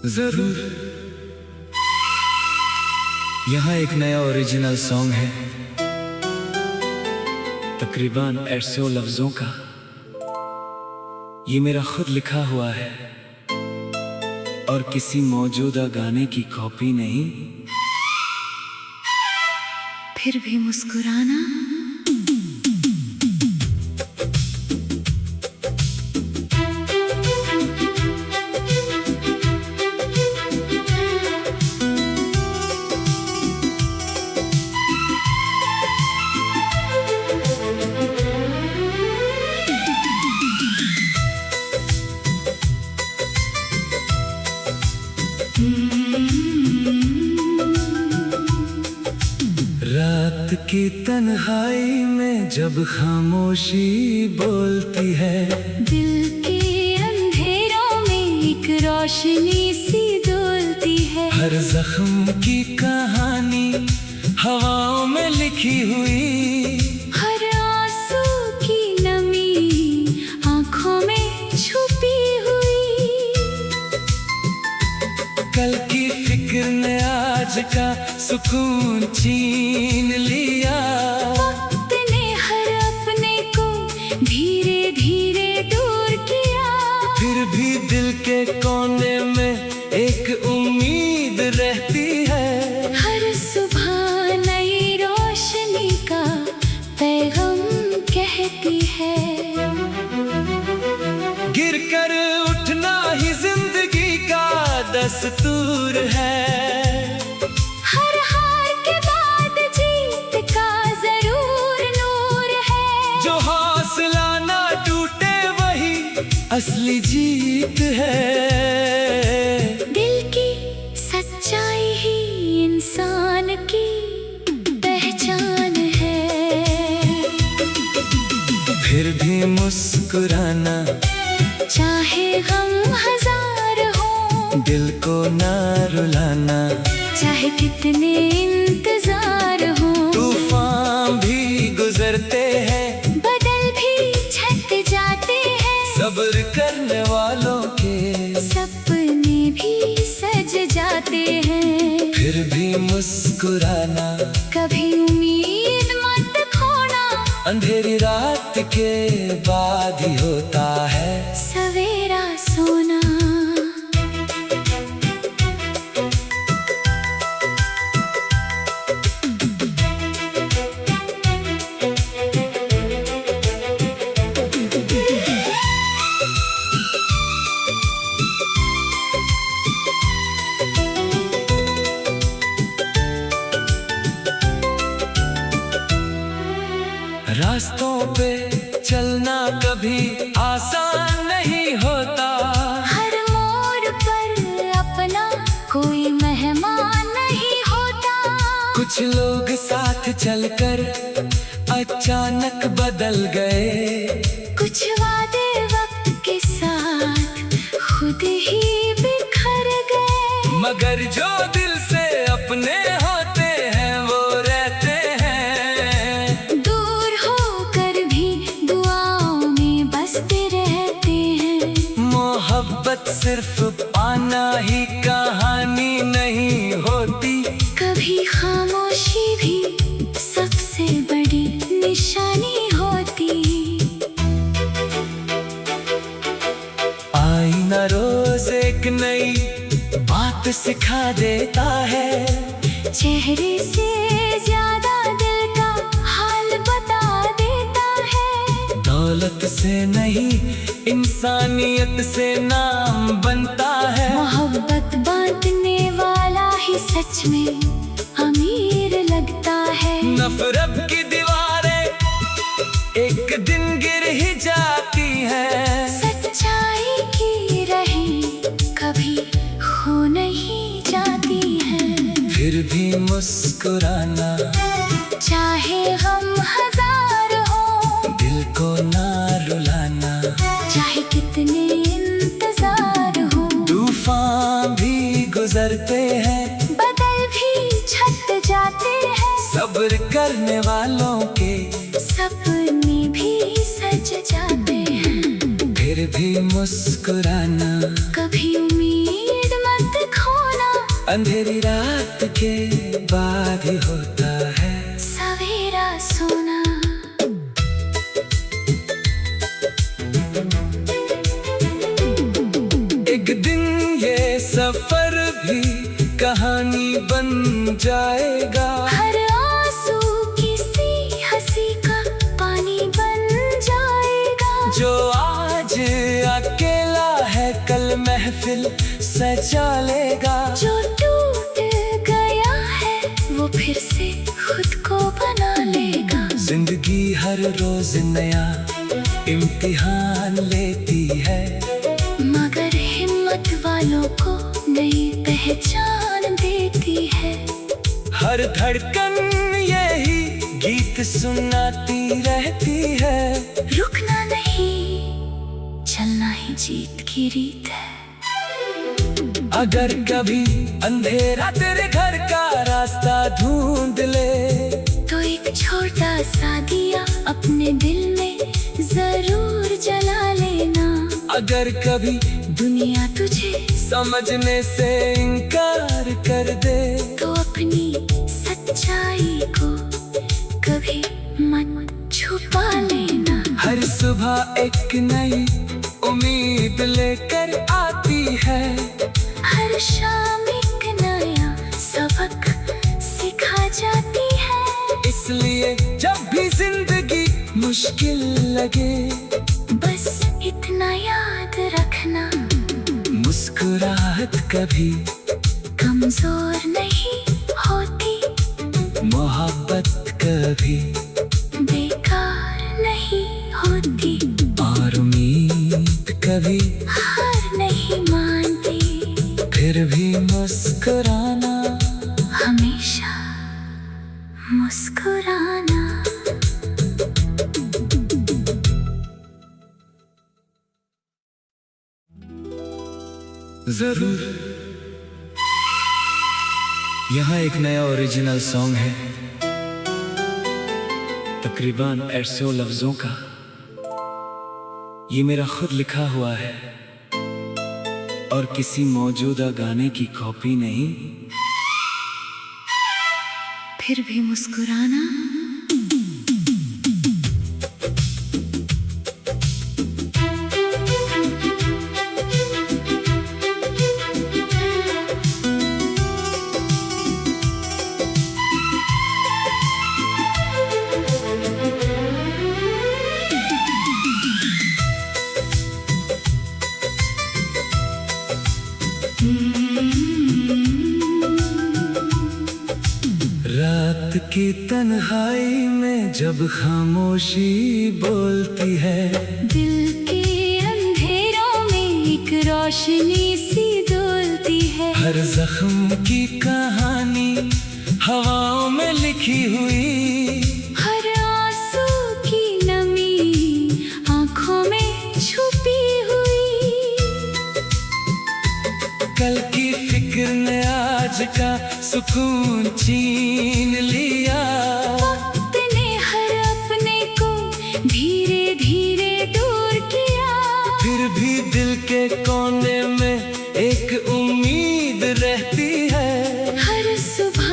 जरूर। यहाँ एक नया ओरिजिनल सॉन्ग है, तकरीबन 800 लफ्जों का। ये मेरा खुद लिखा हुआ है और किसी मौजूदा गाने की कॉपी नहीं। फिर भी मुस्कुराना। रात की तन्हाई में जब खामोशी बोलती है, दिल के अंधेरों में एक रोशनी सी डोलती है। हर जख्म की कहानी हवाओं में लिखी हुई, हर आंसू की नमी आंखों में छुपी हुई। कल की फिक्र ने आज का सुकून छीन लिया। वक्त ने हर अपने को धीरे धीरे दूर किया। फिर भी दिल के कोने में एक उम्मीद रहती है। हर सुबह नई रोशनी का पैगाम कहती है। गिर कर उठना ही जिंदगी का दस्तूर है। हर हार के बाद जीत का जरूर नूर है। जो हौसला ना टूटे वही असली जीत है। दिल की सच्चाई ही इंसान की पहचान है। फिर भी मुस्कुराना, चाहे गम हजार हो, दिल को ना रुलाना। चाहे कितने इंतजार हो, तूफान भी गुजरते हैं, बदल भी छट जाते हैं। सब्र करने वालों के सपने भी सज जाते हैं। फिर भी मुस्कुराना, कभी उम्मीद मत खोना। अंधेरी रात के बाद ही होता है सवेरा सोना। रास्तों पे चलना कभी आसान नहीं होता। हर मोड़ पर अपना कोई मेहमान नहीं होता। कुछ लोग साथ चलकर अचानक बदल गए। कुछ वादे वक्त के साथ खुद ही बिखर गए। मगर जो दिल से अपने होते हैं वो रहते हैं। दूर होकर भी दुआओं में बसते रहते हैं। मोहब्बत सिर्फ पाना ही कहानी नहीं होती। कभी खामोशी भी सबसे बड़ी निशानी होती। आईना रोज एक नई बात सिखा देता है। चेहरे से ज्यादा दिल का हाल बता देता है। दौलत से नहीं इंसानियत से नाम बनता है। मोहब्बत बांटने वाला ही सच में अमीर लगता है। नफरत की दीवारें एक दिन गिर ही जाती हैं। सच्चाई की राहें कभी खो नहीं जाती हैं। फिर भी मुस्कुराना, चाहे गम हजार हो, दिल को ना रुलाना। चाहे कितने इंतजार हो, तूफान भी गुजरते हैं, बदल भी छट जाते हैं। सब्र करने वालों के सपने भी सज जाते हैं। फिर भी मुस्कुराना, कभी उम्मीद मत अंधेरी रात के बाद ही होता है सवेरा सोना। एक दिन ये सफर भी कहानी बन जाएगा। हर आंसू किसी हंसी का पानी बन जाएगा। जो आज अकेला है कल महफिल सजा लेगा। जो टूट गया है वो फिर से खुद को बना लेगा। जिंदगी हर रोज नया इम्तिहान लेती है, मगर हिम्मत वालों को नई पहचान देती है। हर धड़कन यही गीत सुनाती रहती है। रुकना नहीं, चलना ही जीत की रीत है। अगर कभी अंधेरा तेरे घर का रास्ता ढूंढ ले, तो एक छोटा सा दिया अपने दिल में जरूर जला लेना। अगर कभी दुनिया तुझे समझने से इनकार कर दे, तो अपनी सच्चाई को कभी मत छुपा लेना। हर सुबह एक नई उम्मीद लेकर आती है। हर शाम एक नया सबक सिखा जाती है। इसलिए जब भी जिंदगी मुश्किल लगे, बस इतना याद रखना, मुस्कुराहट कभी कमजोर नहीं होती। मोहब्बत कभी बेकार नहीं होती। और उम्मीद कभी हार नहीं मानती। फिर भी मुस्कुराना, हमेशा मुस्कुराना। जरूर यहाँ एक नया ओरिजिनल सॉन्ग है, तकरीबन 800 लफ्जों का। ये मेरा खुद लिखा हुआ है और किसी मौजूदा गाने की कॉपी नहीं। फिर भी मुस्कुराना। रात की तन्हाई में जब खामोशी बोलती है, दिल के अंधेरों में एक रोशनी सी डोलती है। हर जख्म की कहानी हवाओं में लिखी हुई। हर आंसू की नमी आंखों में छुपी हुई। कल की फिक्र ने आज का सुकून छीन लिया। वक्त ने हर अपने को धीरे धीरे दूर किया। फिर भी दिल के कोने में एक उम्मीद रहती है। हर सुबह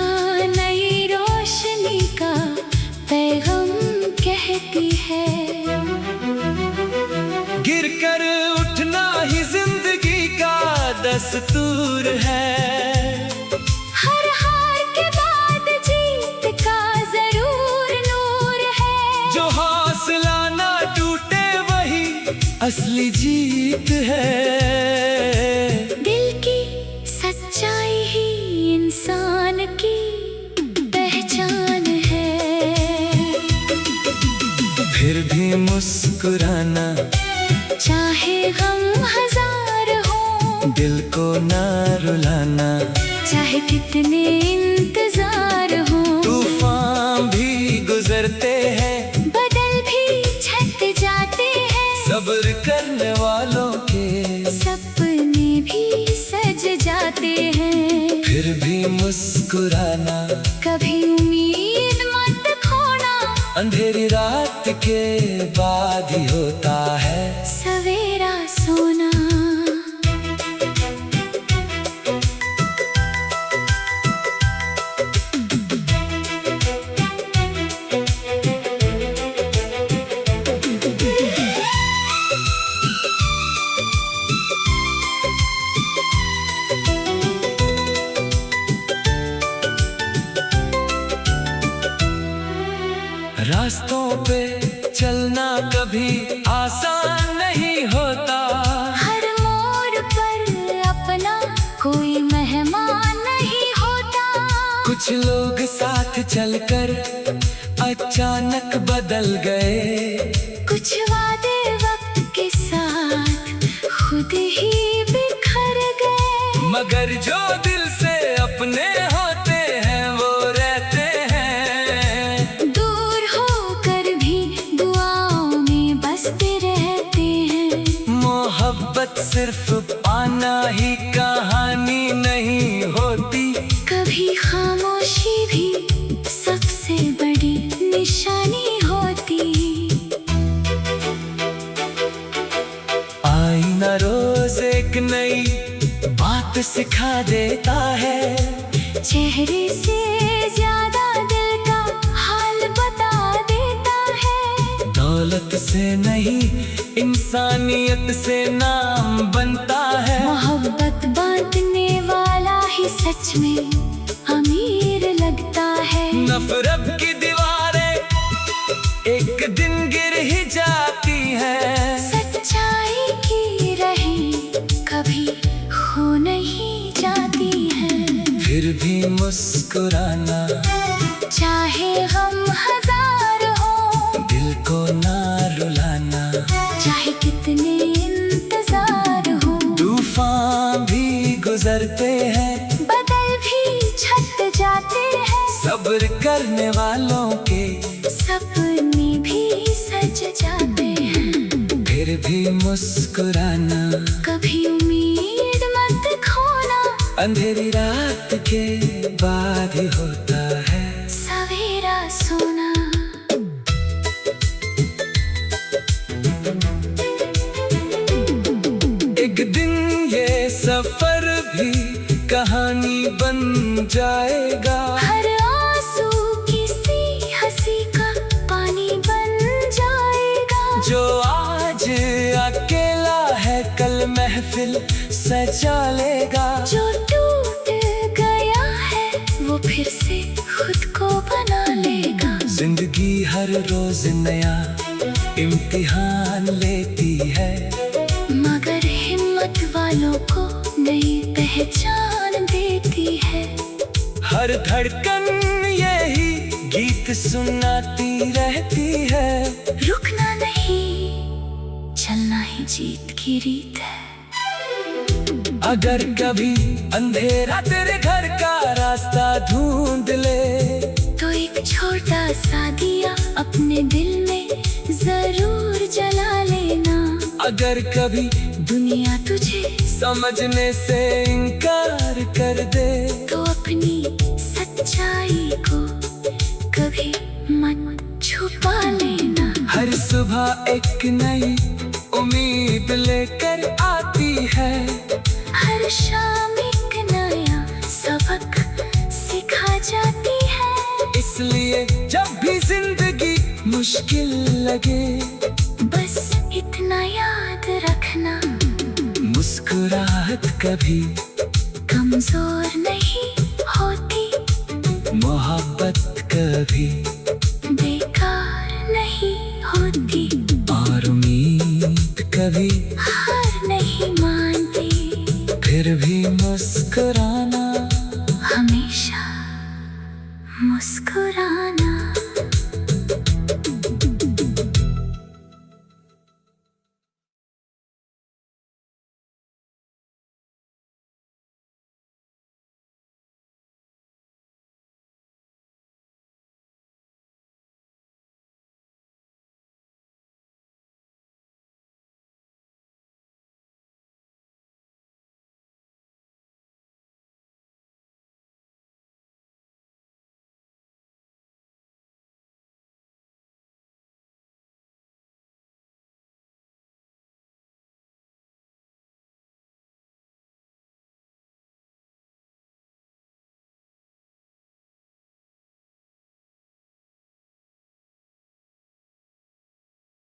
नई रोशनी का पैगाम कहती है। गिर कर उठना ही जिंदगी का दस्तूर है। हर हार के बाद जीत का जरूर नूर है। जो हौसला ना टूटे वही असली जीत है। दिल की सच्चाई ही इंसान की पहचान है। फिर भी मुस्कुराना, चाहे गम हजार हो, दिल को ना रुलाना। चाहे कितने इंतजार हो, तूफान भी गुजरते हैं, बदल भी छट जाते हैं। सब्र करने वालों के सपने भी सज जाते हैं। फिर भी मुस्कुराना, कभी उम्मीद मत खोना। अंधेरी रात के बाद ही होता है सवेरा सोना। रास्तों पे चलना कभी आसान नहीं होता। हर मोड़ पर अपना कोई मेहमान नहीं होता। कुछ लोग साथ चलकर अचानक बदल गए। कुछ वादे वक्त के साथ खुद ही बिखर गए। मगर जो दिल से अपने होते हैं वो रहते हैं। दूर होकर भी दुआओं में बसते रहते हैं। मोहब्बत सिर्फ पाना ही कहानी नहीं होती। कभी खामोशी भी सबसे बड़ी निशानी होती। आईना रोज एक नई बात सिखा देता है। चेहरे से ज्यादा दिल का हाल बता देता है। दौलत से नहीं इंसानियत से नाम बनता है। मोहब्बत बांटने वाला ही सच में अमीर लगता है। नफरत की दीवारें एक दिन गिर ही जाती हैं। सच्चाई की राहें कभी खो नहीं जाती हैं। फिर भी मुस्कुराना चाहे हम हजार हो, दिल को ना रुलाना। चाहे कितने इंतजार हो, तूफान भी गुजरते हैं, बदल भी छट जाते हैं। सब्र करने वालों के सपने भी सज जाते हैं। फिर भी मुस्कुराना, कभी उम्मीद मत खोना। अंधेरी रात के बाद ही होता है सवेरा सोना। एक दिन ये सफर भी कहानी बन जाएगा। हर आंसू किसी हंसी का पानी बन जाएगा। जो आज अकेला है कल महफिल सजा लेगा। जो टूट गया है वो फिर से खुद को बना लेगा। जिंदगी हर रोज नया इम्तिहान लेती है। मगर हिम्मत वालों को नई पहचान देती है। हर धड़कन यही गीत सुनाती रहती है। रुकना नहीं, चलना ही जीत की रीत है। अगर कभी अंधेरा तेरे घर का रास्ता ढूंढ ले, तो एक छोटा सा दिया अपने दिल में जरूर जला लेना। अगर कभी दुनिया तुझे समझने से इनकार कर दे, तो अपनी सच्चाई को कभी मत छुपा लेना। हर सुबह एक नई उम्मीद लेकर आती है। हर शाम एक नया सबक सिखा जाती है। इसलिए जब भी जिंदगी मुश्किल लगे, बस इतना याद रखना, मुस्कुराहट कभी कमजोर नहीं होती। मोहब्बत कभी बेकार नहीं होती। और उम्मीद कभी हार नहीं मानती। फिर भी मुस्कुराना